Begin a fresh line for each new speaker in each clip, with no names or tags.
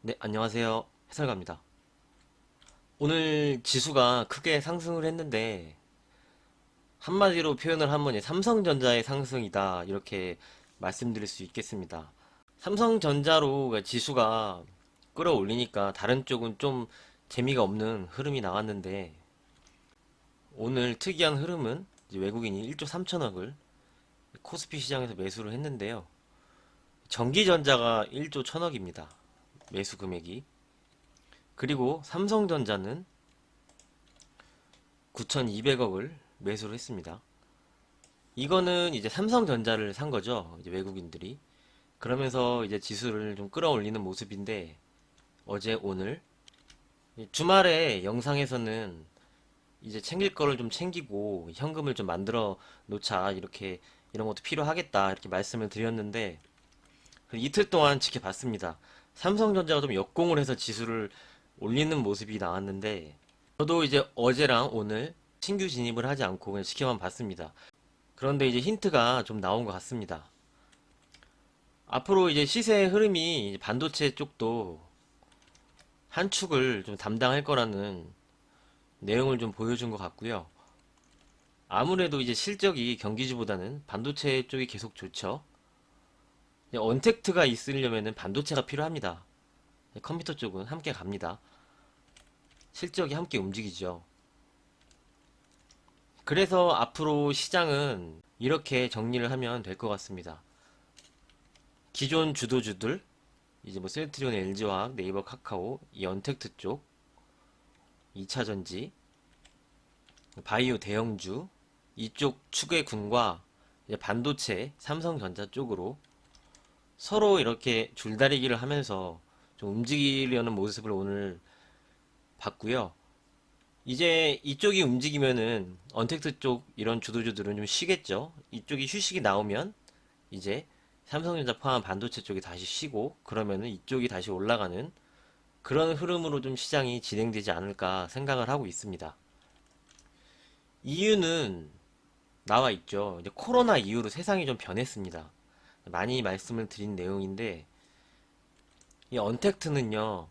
네, 안녕하세요. 해설가입니다. 오늘 지수가 크게 상승을 했는데, 한마디로 표현을 하면 삼성전자의 상승이다. 이렇게 말씀드릴 수 있겠습니다. 삼성전자로 지수가 끌어올리니까 다른 쪽은 좀 재미가 없는 흐름이 나왔는데, 오늘 특이한 흐름은 이제 외국인이 1조 3천억을 코스피 시장에서 매수를 했는데요. 전기전자가 1조 1천억입니다. 매수 금액이. 그리고 삼성전자는 9,200억을 매수를 했습니다. 이거는 이제 삼성전자를 산 거죠. 이제 외국인들이. 그러면서 이제 지수를 좀 끌어올리는 모습인데, 어제 오늘 주말에 영상에서는 이제 챙길 거를 좀 챙기고 현금을 좀 만들어 놓자, 이렇게 이런 것도 필요하겠다 이렇게 말씀을 드렸는데, 이틀 동안 지켜봤습니다. 삼성전자가 좀 역공을 해서 지수를 올리는 모습이 나왔는데, 저도 이제 어제랑 오늘 신규 진입을 하지 않고 그냥 지켜만 봤습니다. 그런데 이제 힌트가 좀 나온 것 같습니다. 앞으로 이제 시세의 흐름이 이제 반도체 쪽도 한 축을 좀 담당할 거라는 내용을 좀 보여준 것 같고요. 아무래도 이제 실적이 경기지보다는 반도체 쪽이 계속 좋죠. 이제 언택트가 있으려면은 반도체가 필요합니다. 컴퓨터 쪽은 함께 갑니다. 실적이 함께 움직이죠. 그래서 앞으로 시장은 이렇게 정리를 하면 될 것 같습니다. 기존 주도주들, 이제 뭐 셀트리온, LG화학, 네이버, 카카오, 이 언택트 쪽, 2차전지, 바이오 대형주, 이쪽 축의 군과 이제 반도체, 삼성전자 쪽으로 서로 이렇게 줄다리기를 하면서 좀 움직이려는 모습을 오늘 봤고요. 이제 이쪽이 움직이면은 언택트 쪽 이런 주도주들은 좀 쉬겠죠. 이쪽이 휴식이 나오면 이제 삼성전자 포함 반도체 쪽이 다시 쉬고 그러면은 이쪽이 다시 올라가는 그런 흐름으로 좀 시장이 진행되지 않을까 생각을 하고 있습니다. 이유는 나와 있죠. 이제 코로나 이후로 세상이 좀 변했습니다. 많이 말씀을 드린 내용인데, 이 언택트는요,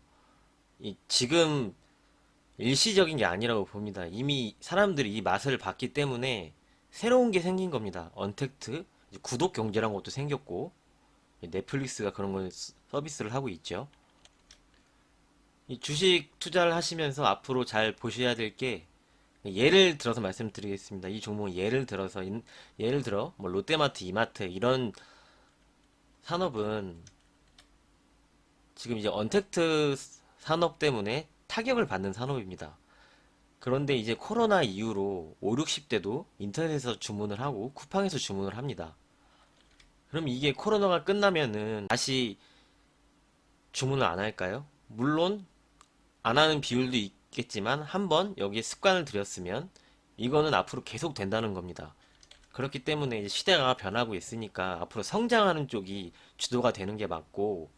지금 일시적인 게 아니라고 봅니다. 이미 사람들이 이 맛을 봤기 때문에 새로운 게 생긴 겁니다. 언택트, 이제 구독 경제란 것도 생겼고, 넷플릭스가 그런 걸 서비스를 하고 있죠. 이 주식 투자를 하시면서 앞으로 잘 보셔야 될 게, 예를 들어서 말씀드리겠습니다. 이 종목 예를 들어서 예를 들어 뭐 롯데마트, 이마트 이런 산업은 지금 이제 언택트 산업 때문에 타격을 받는 산업입니다. 그런데 이제 코로나 이후로 5, 60대도 인터넷에서 주문을 하고 쿠팡에서 주문을 합니다. 그럼 이게 코로나가 끝나면은 다시 주문을 안 할까요? 물론 안 하는 비율도 있겠지만 한번 여기에 습관을 들였으면 이거는 앞으로 계속 된다는 겁니다. 그렇기 때문에 이제 시대가 변하고 있으니까 앞으로 성장하는 쪽이 주도가 되는 게 맞고,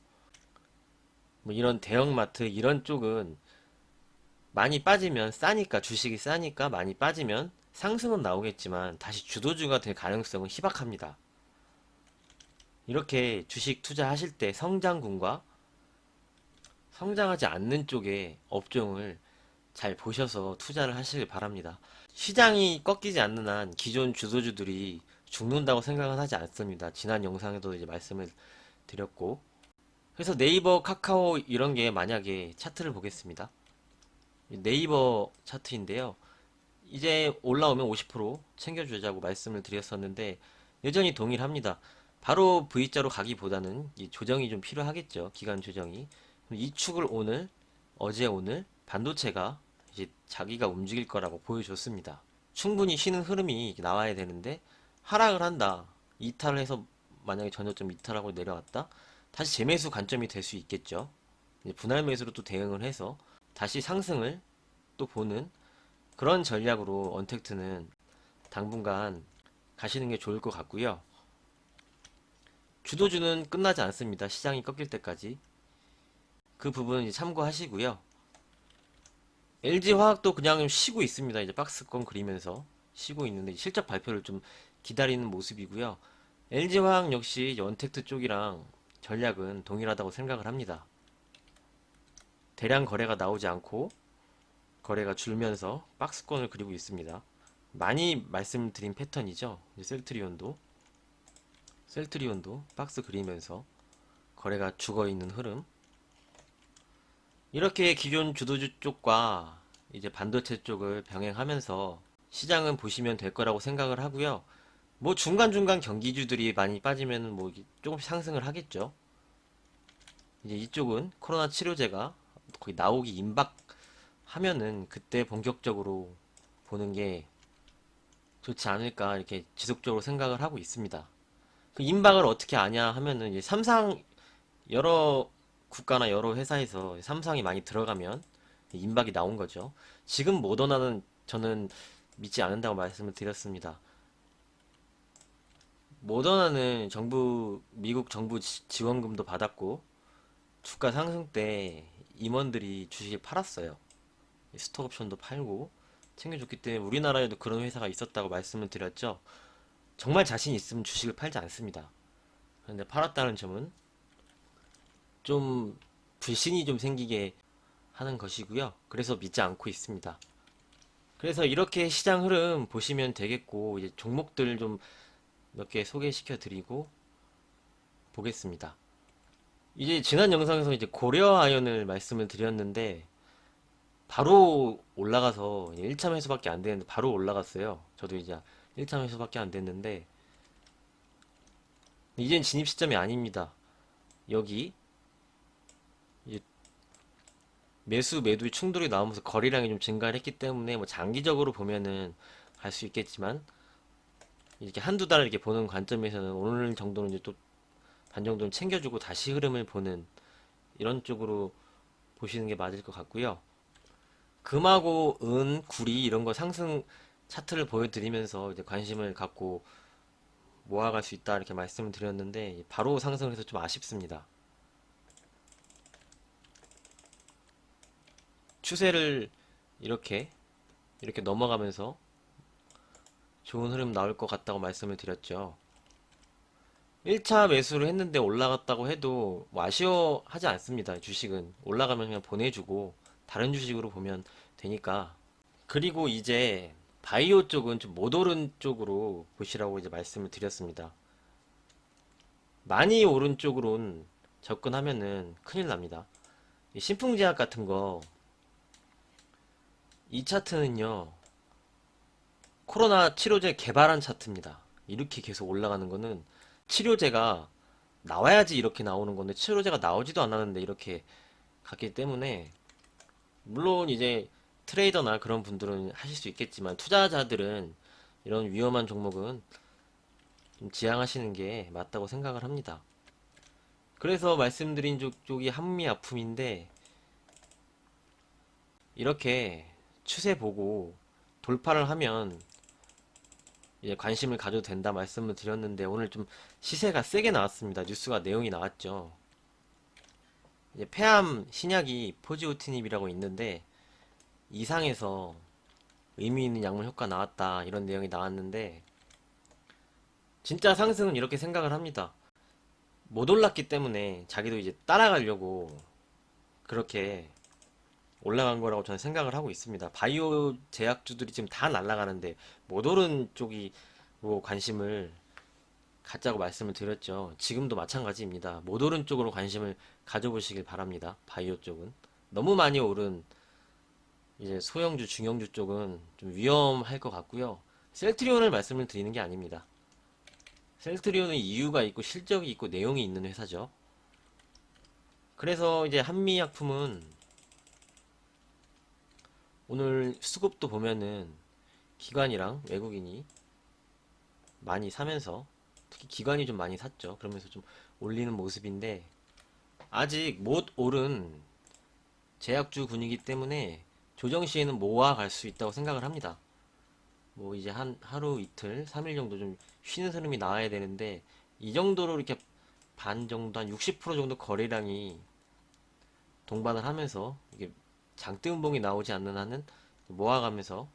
뭐 이런 대형마트 이런 쪽은 많이 빠지면 싸니까, 주식이 싸니까 많이 빠지면 상승은 나오겠지만 다시 주도주가 될 가능성은 희박합니다. 이렇게 주식 투자하실 때 성장군과 성장하지 않는 쪽의 업종을 잘 보셔서 투자를 하시길 바랍니다. 시장이 꺾이지 않는 한 기존 주도주들이 죽는다고 생각은 하지 않습니다. 지난 영상에도 이제 말씀을 드렸고. 그래서 네이버, 카카오 이런 게 만약에 차트를 보겠습니다. 네이버 차트인데요. 이제 올라오면 50% 챙겨주자고 말씀을 드렸었는데 여전히 동일합니다. 바로 V자로 가기보다는 이 조정이 좀 필요하겠죠. 기간 조정이. 이 축을 오늘, 어제 오늘 반도체가 이제 자기가 움직일 거라고 보여줬습니다. 충분히 쉬는 흐름이 나와야 되는데 하락을 한다. 이탈을 해서 만약에 전저점 이탈하고 내려왔다. 다시 재매수 관점이 될 수 있겠죠. 이제 분할 매수로 또 대응을 해서 다시 상승을 또 보는 그런 전략으로 언택트는 당분간 가시는 게 좋을 것 같고요. 주도주는 끝나지 않습니다. 시장이 꺾일 때까지. 그 부분은 이제 참고하시고요. LG화학도 그냥 쉬고 있습니다. 이제 박스권 그리면서 쉬고 있는데 실적 발표를 좀 기다리는 모습이고요. LG화학 역시 이제 언택트 쪽이랑 전략은 동일하다고 생각을 합니다. 대량 거래가 나오지 않고 거래가 줄면서 박스권을 그리고 있습니다. 많이 말씀드린 패턴이죠. 이제 셀트리온도 박스 그리면서 거래가 죽어있는 흐름. 이렇게 기존 주도주 쪽과 이제 반도체 쪽을 병행하면서 시장은 보시면 될 거라고 생각을 하고요. 뭐 중간중간 경기주들이 많이 빠지면 뭐 조금씩 상승을 하겠죠. 이제 이쪽은 코로나 치료제가 거의 나오기 임박하면은 그때 본격적으로 보는 게 좋지 않을까 이렇게 지속적으로 생각을 하고 있습니다. 그 임박을 어떻게 아냐 하면은 이제 삼상 여러 국가나 여러 회사에서 삼성이 많이 들어가면 임박이 나온 거죠. 지금 모더나는 저는 믿지 않는다고 말씀을 드렸습니다. 모더나는 미국 정부 지원금도 받았고, 주가 상승 때 임원들이 주식을 팔았어요. 스톡 옵션도 팔고 챙겨줬기 때문에 우리나라에도 그런 회사가 있었다고 말씀을 드렸죠. 정말 자신 있으면 주식을 팔지 않습니다. 그런데 팔았다는 점은 좀 불신이 좀 생기게 하는 것이고요. 그래서 믿지 않고 있습니다. 그래서 이렇게 시장 흐름 보시면 되겠고, 이제 종목들 좀 몇 개 소개시켜 드리고 보겠습니다. 이제 지난 영상에서 이제 고려 아연을 말씀을 드렸는데, 바로 올라가서 1차 매수밖에 안 되는데 바로 올라갔어요. 저도 이제 1차 매수밖에 안 됐는데, 이젠 진입 시점이 아닙니다. 여기 이제 매수 매도의 충돌이 나오면서 거래량이 좀 증가를 했기 때문에 뭐 장기적으로 보면은 갈 수 있겠지만, 이렇게 한두 달 이렇게 보는 관점에서는 오늘 정도는 이제 또 반 정도는 챙겨주고 다시 흐름을 보는 이런 쪽으로 보시는 게 맞을 것 같고요. 금하고 은, 구리 이런 거 상승 차트를 보여드리면서 이제 관심을 갖고 모아갈 수 있다 이렇게 말씀을 드렸는데 바로 상승을 해서 좀 아쉽습니다. 추세를 이렇게 넘어가면서 좋은 흐름 나올 것 같다고 말씀을 드렸죠. 1차 매수를 했는데 올라갔다고 해도 뭐 아쉬워하지 않습니다. 주식은 올라가면 그냥 보내주고 다른 주식으로 보면 되니까. 그리고 이제 바이오 쪽은 좀 못 오른 쪽으로 보시라고 이제 말씀을 드렸습니다. 많이 오른 쪽으로는 접근하면은 큰일 납니다. 이 신풍제약 같은 거, 이 차트는요 코로나 치료제 개발한 차트입니다. 이렇게 계속 올라가는 거는 치료제가 나와야지 이렇게 나오는 건데 치료제가 나오지도 않았는데 이렇게 갔기 때문에, 물론 이제 트레이더나 그런 분들은 하실 수 있겠지만 투자자들은 이런 위험한 종목은 좀 지양하시는 게 맞다고 생각을 합니다. 그래서 말씀드린 쪽이 한미약품인데, 이렇게 추세 보고 돌파를 하면 이제 관심을 가져도 된다 말씀을 드렸는데, 오늘 좀 시세가 세게 나왔습니다. 뉴스가 내용이 나왔죠. 이제 폐암 신약이 포지오티닙이라고 있는데 이상에서 의미 있는 약물 효과 나왔다 이런 내용이 나왔는데, 진짜 상승은 이렇게 생각을 합니다. 못 올랐기 때문에 자기도 이제 따라가려고 그렇게 올라간 거라고 저는 생각을 하고 있습니다. 바이오 제약주들이 지금 다 날아가는데 못 오른 쪽이 뭐 관심을 갖자고 말씀을 드렸죠. 지금도 마찬가지입니다. 못 오른 쪽으로 관심을 가져보시길 바랍니다. 바이오 쪽은 너무 많이 오른 이제 소형주, 중형주 쪽은 좀 위험할 것 같고요. 셀트리온을 말씀을 드리는 게 아닙니다. 셀트리온은 이유가 있고 실적이 있고 내용이 있는 회사죠. 그래서 이제 한미약품은 오늘 수급도 보면은 기관이랑 외국인이 많이 사면서, 특히 기관이 좀 많이 샀죠. 그러면서 좀 올리는 모습인데, 아직 못 오른 제약주 분위기 때문에 조정 시에는 모아갈 수 있다고 생각을 합니다. 뭐 이제 한 하루 이틀 3일 정도 좀 쉬는 흐름이 나와야 되는데, 이 정도로 이렇게 반 정도 한 60% 정도 거래량이 동반을 하면서 이게 장대음봉이 나오지 않는 한은 모아가면서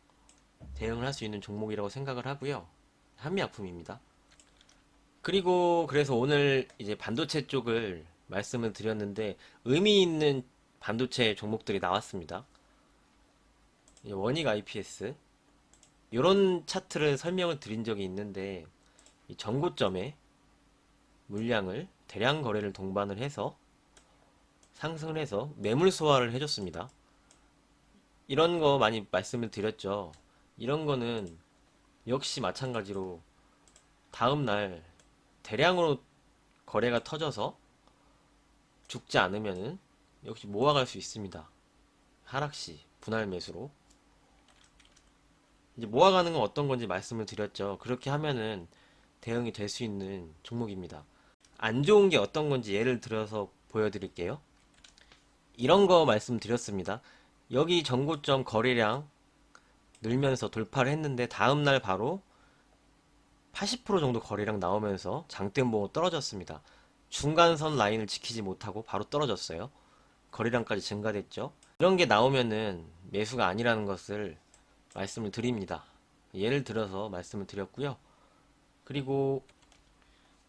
대응을 할 수 있는 종목이라고 생각을 하고요. 한미약품입니다. 그리고 그래서 오늘 이제 반도체 쪽을 말씀을 드렸는데, 의미 있는 반도체 종목들이 나왔습니다. 원익 IPS 이런 차트를 설명을 드린 적이 있는데 이 전고점에 물량을 대량 거래를 동반을 해서 상승을 해서 매물 소화를 해줬습니다. 이런 거 많이 말씀을 드렸죠. 이런 거는 역시 마찬가지로 다음날 대량으로 거래가 터져서 죽지 않으면은 역시 모아갈 수 있습니다. 하락시 분할 매수로 이제 모아가는 건 어떤 건지 말씀을 드렸죠. 그렇게 하면은 대응이 될 수 있는 종목입니다. 안 좋은 게 어떤 건지 예를 들어서 보여드릴게요. 이런 거 말씀드렸습니다. 여기 전고점 거래량 늘면서 돌파를 했는데 다음날 바로 80% 정도 거래량 나오면서 장대모가 떨어졌습니다. 중간선 라인을 지키지 못하고 바로 떨어졌어요. 거래량까지 증가됐죠. 이런 게 나오면은 매수가 아니라는 것을 말씀을 드립니다. 예를 들어서 말씀을 드렸고요. 그리고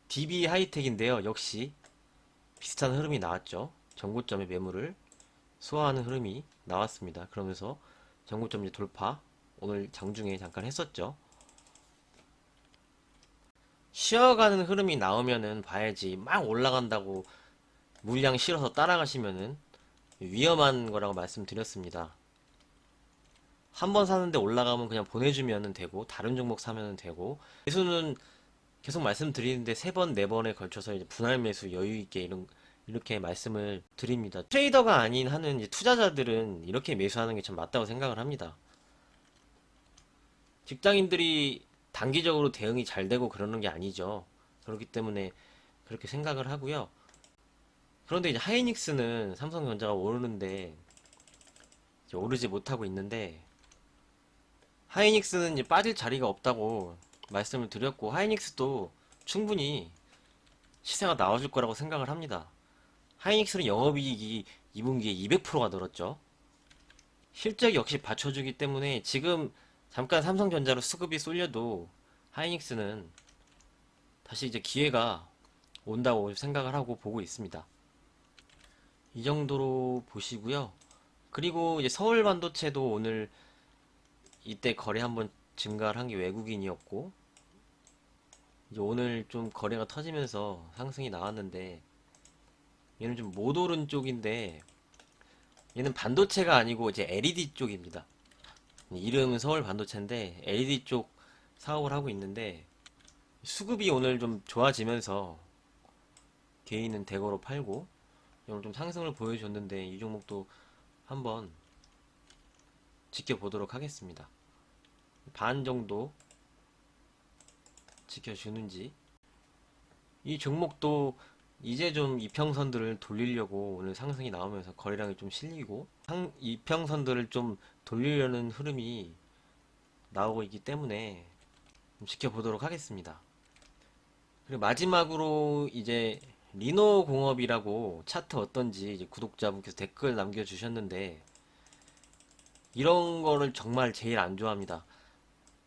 DB 하이텍인데요. 역시 비슷한 흐름이 나왔죠. 전고점의 매물을 소화하는 흐름이 나왔습니다. 그러면서 전고점 이제 돌파 오늘 장중에 잠깐 했었죠. 쉬어가는 흐름이 나오면은 봐야지 막 올라간다고 물량 실어서 따라가시면은 위험한 거라고 말씀드렸습니다. 한 번 사는데 올라가면 그냥 보내주면 되고 다른 종목 사면 되고 매수는 계속 말씀드리는데 세 번, 네 번에 걸쳐서 이제 분할 매수 여유 있게 이렇게 말씀을 드립니다. 트레이더가 아닌 하는 이제 투자자들은 이렇게 매수하는 게 참 맞다고 생각을 합니다. 직장인들이 단기적으로 대응이 잘 되고 그러는 게 아니죠. 그렇기 때문에 그렇게 생각을 하고요. 그런데 이제 하이닉스는 삼성전자가 오르는데 이제 오르지 못하고 있는데 하이닉스는 이제 빠질 자리가 없다고 말씀을 드렸고 하이닉스도 충분히 시세가 나와줄 거라고 생각을 합니다. 하이닉스는 영업이익이 2분기에 200%가 늘었죠. 실적 역시 받쳐주기 때문에 지금 잠깐 삼성전자로 수급이 쏠려도 하이닉스는 다시 이제 기회가 온다고 생각을 하고 보고 있습니다. 이 정도로 보시고요. 그리고 이제 서울 반도체도 오늘 이때 거래 한번 증가를 한 게 외국인이었고 이제 오늘 좀 거래가 터지면서 상승이 나왔는데 얘는 좀 못 오른 쪽인데 얘는 반도체가 아니고 이제 LED 쪽입니다. 이름은 서울 반도체인데 LED 쪽 사업을 하고 있는데 수급이 오늘 좀 좋아지면서 개인은 대거로 팔고 오늘 좀 상승을 보여줬는데 이 종목도 한번 지켜보도록 하겠습니다. 반 정도 지켜주는지 이 종목도 이제 좀 이평선들을 돌리려고 오늘 상승이 나오면서 거래량이 좀 실리고 이평선들을 좀 돌리려는 흐름이 나오고 있기 때문에 좀 지켜보도록 하겠습니다. 그리고 마지막으로 이제 리노공업이라고 차트 어떤지 이제 구독자분께서 댓글 남겨주셨는데 이런 거를 정말 제일 안 좋아합니다.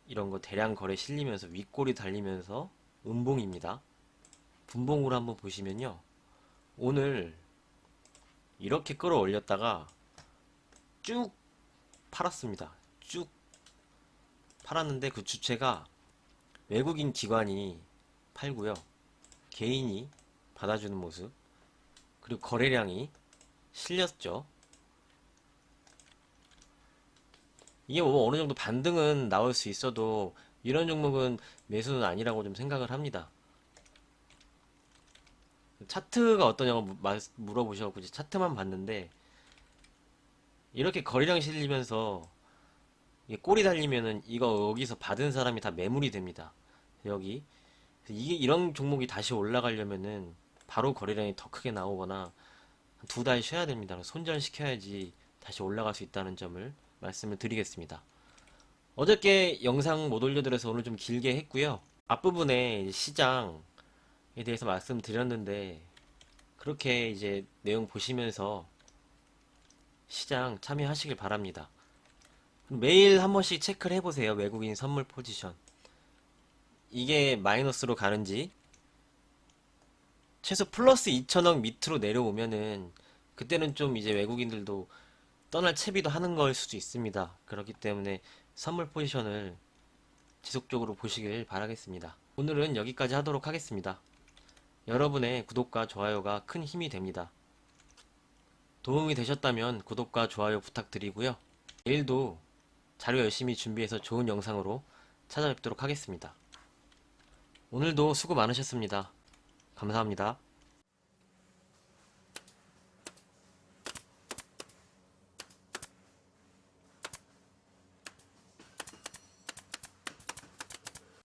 이런 거 대량 거래 실리면서 윗골이 달리면서 음봉입니다. 분봉으로 한번 보시면요. 오늘 이렇게 끌어올렸다가 쭉 팔았습니다. 쭉 팔았는데 그 주체가 외국인 기관이 팔고요. 개인이 받아주는 모습. 그리고 거래량이 실렸죠. 이게 뭐 어느 정도 반등은 나올 수 있어도 이런 종목은 매수는 아니라고 좀 생각을 합니다. 차트가 어떠냐고 물어보셔가지고 이제 차트만 봤는데 이렇게 거래량 실리면서 이게 꼬리 달리면은 이거 여기서 받은 사람이 다 매물이 됩니다. 여기 이게 이런 종목이 다시 올라가려면은 바로 거래량이 더 크게 나오거나 두 달 쉬어야 됩니다. 손절시켜야지 다시 올라갈 수 있다는 점을 말씀을 드리겠습니다. 어저께 영상 못 올려드려서 오늘 좀 길게 했고요. 앞부분에 시장에 대해서 말씀드렸는데 그렇게 이제 내용 보시면서 시장 참여하시길 바랍니다. 매일 한 번씩 체크를 해보세요. 외국인 선물 포지션. 이게 마이너스로 가는지 최소 플러스 2천억 밑으로 내려오면은 그때는 좀 이제 외국인들도 떠날 채비도 하는 걸 수도 있습니다. 그렇기 때문에 선물 포지션을 지속적으로 보시길 바라겠습니다. 오늘은 여기까지 하도록 하겠습니다. 여러분의 구독과 좋아요가 큰 힘이 됩니다. 도움이 되셨다면 구독과 좋아요 부탁드리고요. 내일도 자료 열심히 준비해서 좋은 영상으로 찾아뵙도록 하겠습니다. 오늘도 수고 많으셨습니다. 감사합니다.